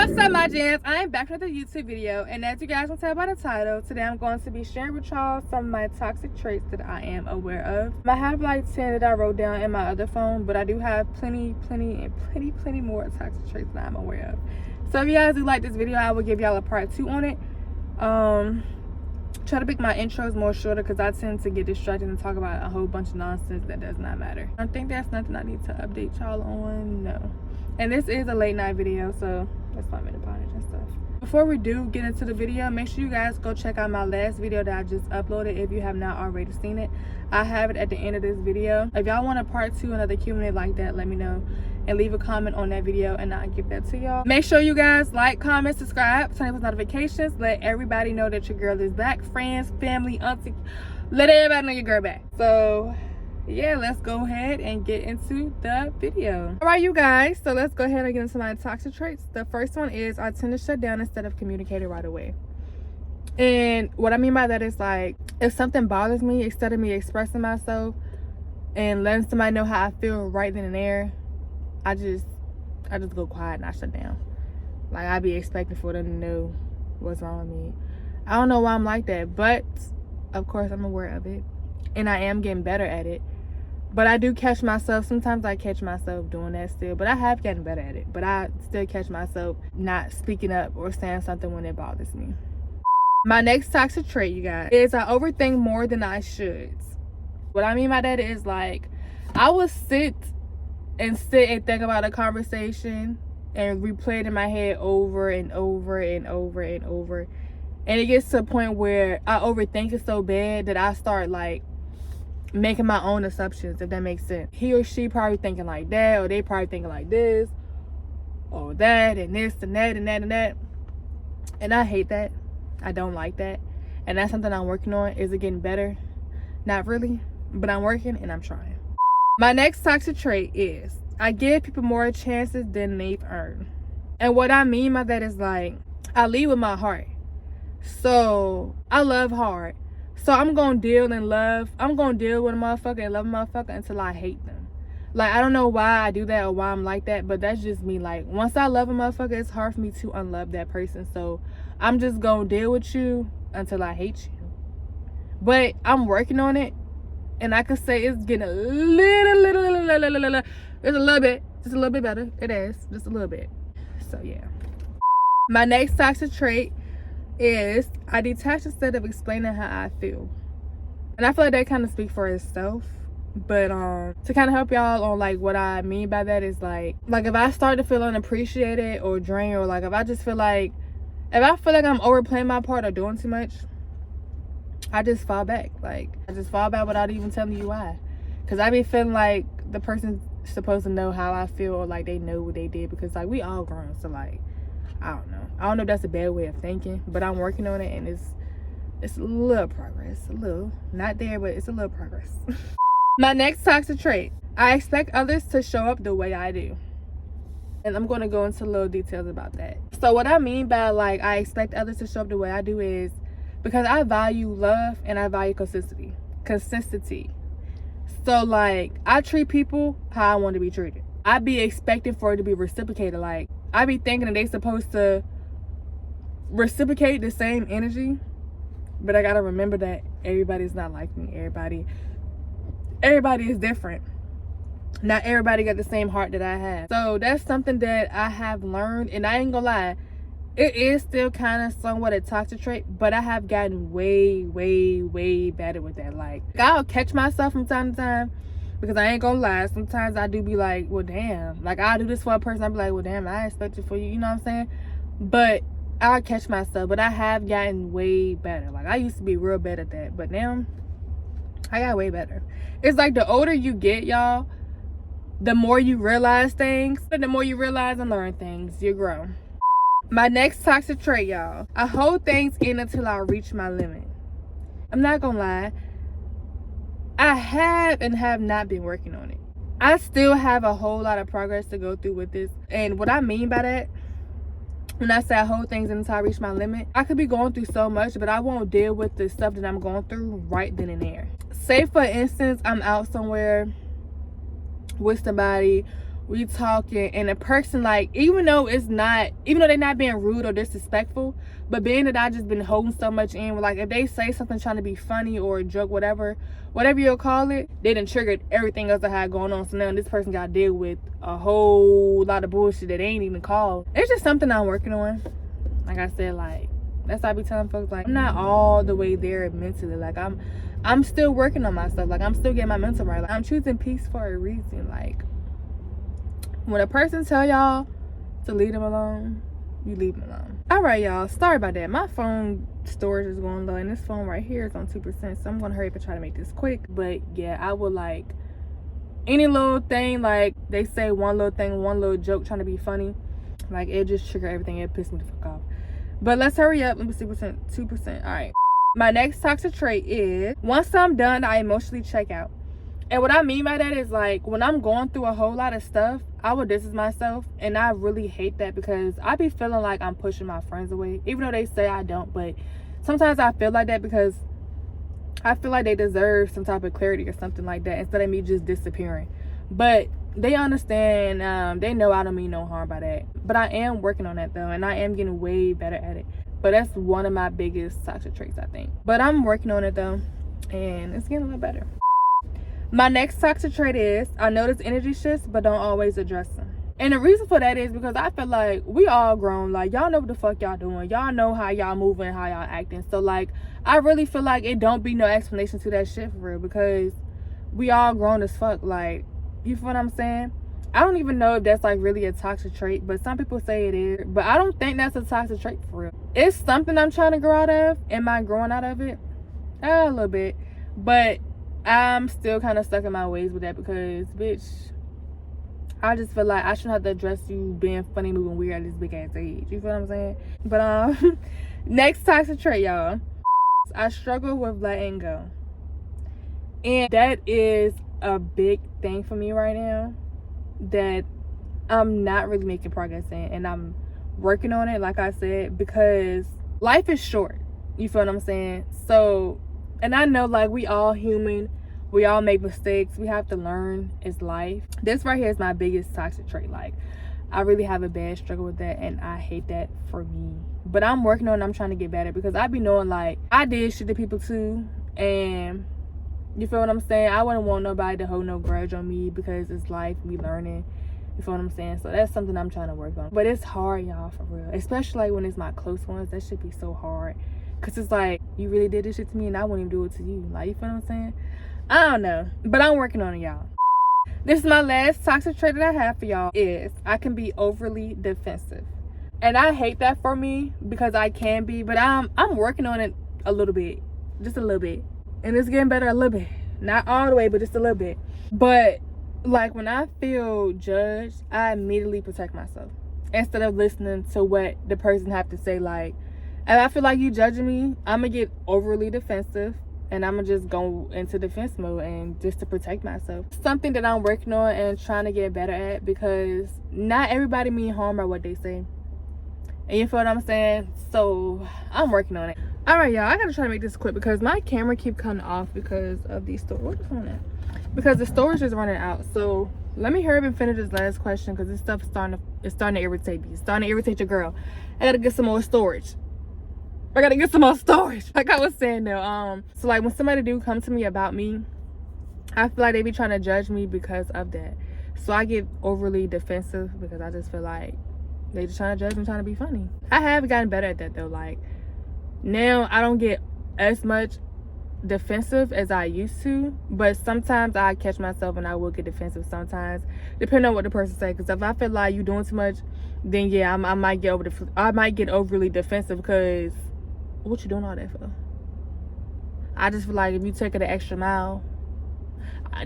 What's up, my jams? I'm back with a YouTube video, and as you guys can tell by the title, today I'm going to be sharing with y'all some of my toxic traits that I am aware of. I have like 10 that I wrote down in my other phone, but I do have plenty more toxic traits that I'm aware of. So if you guys do like this video, I will give y'all a part 2 on it. Try to make my intros more shorter because I tend to get distracted and talk about a whole bunch of nonsense that does not matter. I think that's nothing I need to update y'all on. No. And this is a late night video, so that's why I'm in the bonnet and stuff. Before we do get into the video, make sure you guys go check out my last video that I just uploaded if you have not already seen it. I have it at the end of this video. If y'all want a part 2, another Q&A like that, let me know and leave a comment on that video and I'll give that to y'all. Make sure you guys like, comment, subscribe, turn on notifications, let everybody know that your girl is back. Friends, family, auntie, let everybody know your girl back. So yeah, let's go ahead and get into the video. All right, you guys, so let's go ahead and get into my toxic traits. The first one is I tend to shut down instead of communicating right away. And what I mean by that is, like, if something bothers me, instead of me expressing myself and letting somebody know how I feel right then and there, I just go quiet and I shut down. Like, I be expecting for them to know what's wrong with me. I don't know why I'm like that, but of course I'm aware of it and I am getting better at it. But I do catch myself, sometimes I catch myself doing that still, but I have gotten better at it. But I still catch myself not speaking up or saying something when it bothers me. My next toxic trait, you guys, is I overthink more than I should. What I mean by that is, like, I will sit and think about a conversation and replay it in my head over and over and over and over. And it gets to a point where I overthink it so bad that I start, like, making my own assumptions, if that makes sense. He or she probably thinking like that, or they probably thinking like this, or that, and this, and that, and that, and that. And I hate that. I don't like that. And that's something I'm working on. Is it getting better? Not really, but I'm working and I'm trying. My next toxic trait is I give people more chances than they've earned. And what I mean by that is, like, I lead with my heart. So I love hard. So I'm gonna deal with a motherfucker and love a motherfucker until I hate them. Like, I don't know why I do that or why I'm like that, but that's just me. Like, once I love a motherfucker, it's hard for me to unlove that person. So I'm just gonna deal with you until I hate you. But I'm working on it, and I could say it's getting a little, it's a little bit, just a little bit better. It is, just a little bit. So yeah. My next toxic trait is I detach instead of explaining how I feel. And I feel like that kind of speaks for itself. But to kind of help y'all on, like, what I mean by that is, like if I start to feel unappreciated or drained, or like if I feel like I'm overplaying my part or doing too much, I just fall back. Like, I just fall back without even telling you why. Because I be feeling like the person's supposed to know how I feel, or like they know what they did, because, like, we all grown. So, like, I don't know if that's a bad way of thinking, but I'm working on it, and it's a little progress. A little. Not there, but it's a little progress. My next toxic trait, I expect others to show up the way I do. And I'm going to go into little details about that. So what I mean by, like, I expect others to show up the way I do is because I value love and I value consistency. So, like, I treat people how I want to be treated. I be expecting for it to be reciprocated. Like, I be thinking that they supposed to reciprocate the same energy, but I gotta remember that everybody's not like me. Everybody is different. Not everybody got the same heart that I have. So that's something that I have learned, and I ain't gonna lie, it is still kind of somewhat a toxic trait, but I have gotten way better with that. Like, I'll catch myself from time to time, because I ain't gonna lie, sometimes I do be like, well, damn. Like, I'll do this for a person, I'll be like, well, damn, I expect it for you. You know what I'm saying? But I'll catch myself. But I have gotten way better. Like, I used to be real bad at that. But now, I got way better. It's like the older you get, y'all, the more you realize things. And the more you realize and learn things, you grow. My next toxic trait, y'all. I hold things in until I reach my limit. I'm not gonna lie. I have and have not been working on it. I still have a whole lot of progress to go through with this. And what I mean by that, when I say I hold things until I reach my limit, I could be going through so much, but I won't deal with the stuff that I'm going through right then and there. Say, for instance, I'm out somewhere with somebody, we talking, and a person, like, even though they're not being rude or disrespectful, but being that I just been holding so much in, like, if they say something trying to be funny or a joke, whatever you'll call it, they done triggered everything else I had going on. So now this person got to deal with a whole lot of bullshit that they ain't even called. It's just something I'm working on. Like I said, like, that's why I be telling folks, like, I'm not all the way there mentally. Like, I'm still working on myself. Like, I'm still getting my mental right. Like, I'm choosing peace for a reason. Like, when a person tell y'all to leave them alone, you leave them alone. All right, y'all, sorry about that. My phone storage is going low, and this phone right here is on 2%, so I'm gonna hurry up and try to make this quick. But yeah, I would, like, any little thing, like they say, one little thing, one little joke trying to be funny, like, it just trigger everything. It pissed me the fuck off. But let's hurry up. Let me see, 2%. All right, my next toxic trait is, once I'm done, I emotionally check out. And what I mean by that is, like, when I'm going through a whole lot of stuff, I would distance myself. And I really hate that, because I be feeling like I'm pushing my friends away, even though they say I don't. But sometimes I feel like that, because I feel like they deserve some type of clarity or something like that, instead of me just disappearing. But they understand. They know I don't mean no harm by that. But I am working on that, though, and I am getting way better at it. But that's one of my biggest toxic traits, I think. But I'm working on it, though, and it's getting a lot better. My next toxic trait is, I notice energy shifts but don't always address them. And the reason for that is because I feel like we all grown. Like, y'all know what the fuck y'all doing. Y'all know how y'all moving, how y'all acting. So, like, I really feel like it don't be no explanation to that shit for real, because we all grown as fuck. Like, you feel what I'm saying? I don't even know if that's, like, really a toxic trait, but some people say it is. But I don't think that's a toxic trait for real. It's something I'm trying to grow out of. Am I growing out of it? A little bit. But I'm still kind of stuck in my ways with that, because, bitch, I just feel like I shouldn't have to address you being funny, moving weird at this big ass age. You feel what I'm saying? But next toxic trait, y'all. I struggle with letting go. And that is a big thing for me right now that I'm not really making progress in. And I'm working on it, like I said, because life is short. You feel what I'm saying? So, and I know, like, we all human. We all make mistakes. We have to learn. It's life. This right here is my biggest toxic trait. Like, I really have a bad struggle with that, and I hate that for me. But I'm working on it. I'm trying to get better, because I be knowing, like, I did shit to people too. And you feel what I'm saying? I wouldn't want nobody to hold no grudge on me, because it's life. We learning. You feel what I'm saying? So that's something I'm trying to work on. But it's hard, y'all, for real. Especially, like, when it's my close ones. That should be so hard. Because it's like, you really did this shit to me, and I wouldn't even do it to you. Like, you feel what I'm saying? I don't know. But I'm working on it, y'all. This is my last toxic trait that I have for y'all, is I can be overly defensive. And I hate that for me, because I can be. But I'm working on it a little bit. Just a little bit. And it's getting better a little bit. Not all the way, but just a little bit. But, like, when I feel judged, I immediately protect myself, instead of listening to what the person have to say. Like, if I feel like you judging me, I'm going to get overly defensive, and I'm going to just go into defense mode, and just to protect myself. Something that I'm working on and trying to get better at, because not everybody mean harm by what they say. And you feel what I'm saying? So I'm working on it. All right, y'all, I got to try to make this quick, because my camera keep cutting off because of these storage. What is on that? Because the storage is running out. So let me hurry up and finish this last question, because this stuff is starting to irritate me. It's starting to irritate your girl. I got to get some more storage. Like I was saying though, so, like, when somebody do come to me about me, I feel like they be trying to judge me because of that. So I get overly defensive, because I just feel like they just trying to judge me, trying to be funny. I have gotten better at that though. Like, now I don't get as much defensive as I used to, but sometimes I catch myself and I will get defensive sometimes, depending on what the person say. Because if I feel like you doing too much, then yeah, I might get overly defensive, because what you doing all that for? I just feel like if you take it an extra mile,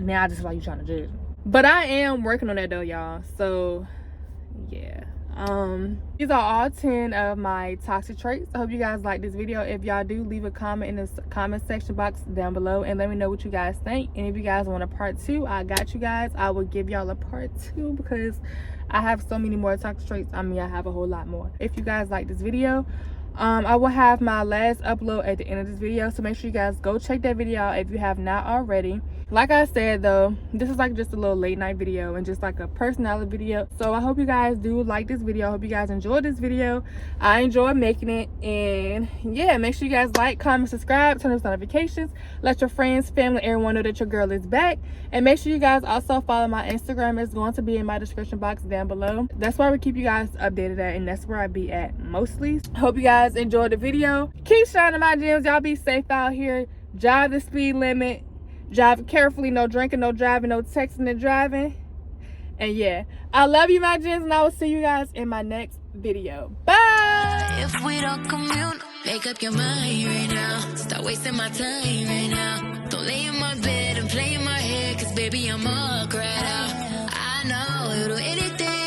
now I just feel like you trying to judge me. But I am working on that though, y'all. So yeah, these are all 10 of my toxic traits. I hope you guys like this video. If y'all do, leave a comment in the comment section box down below, and let me know what you guys think. And if you guys want a part 2, I got you guys. I will give y'all a part 2, because I have so many more toxic traits. I mean, I have a whole lot more. If you guys like this video, I will have my last upload at the end of this video, so make sure you guys go check that video out if you have not already. Like I said though, this is like just a little late night video and just like a personality video. So I hope you guys do like this video. I hope you guys enjoyed this video. I enjoyed making it. And yeah, make sure you guys like, comment, subscribe, turn on notifications, let your friends, family, everyone know that your girl is back. And make sure you guys also follow my Instagram. It's going to be in my description box down below. That's where we keep you guys updated at, and that's where I be at mostly. Hope you guys enjoyed the video. Keep shining my gems. Y'all be safe out here. Drive the speed limit. Drive carefully. No drinking, no driving, no texting and driving. And yeah, I love you, my gems, and I will see you guys in my next video. Bye. If we don't commute, make up your mind right now. Stop wasting my time right now. Don't lay in my bed and play in my head, cause baby I'm all cried out. I know it'll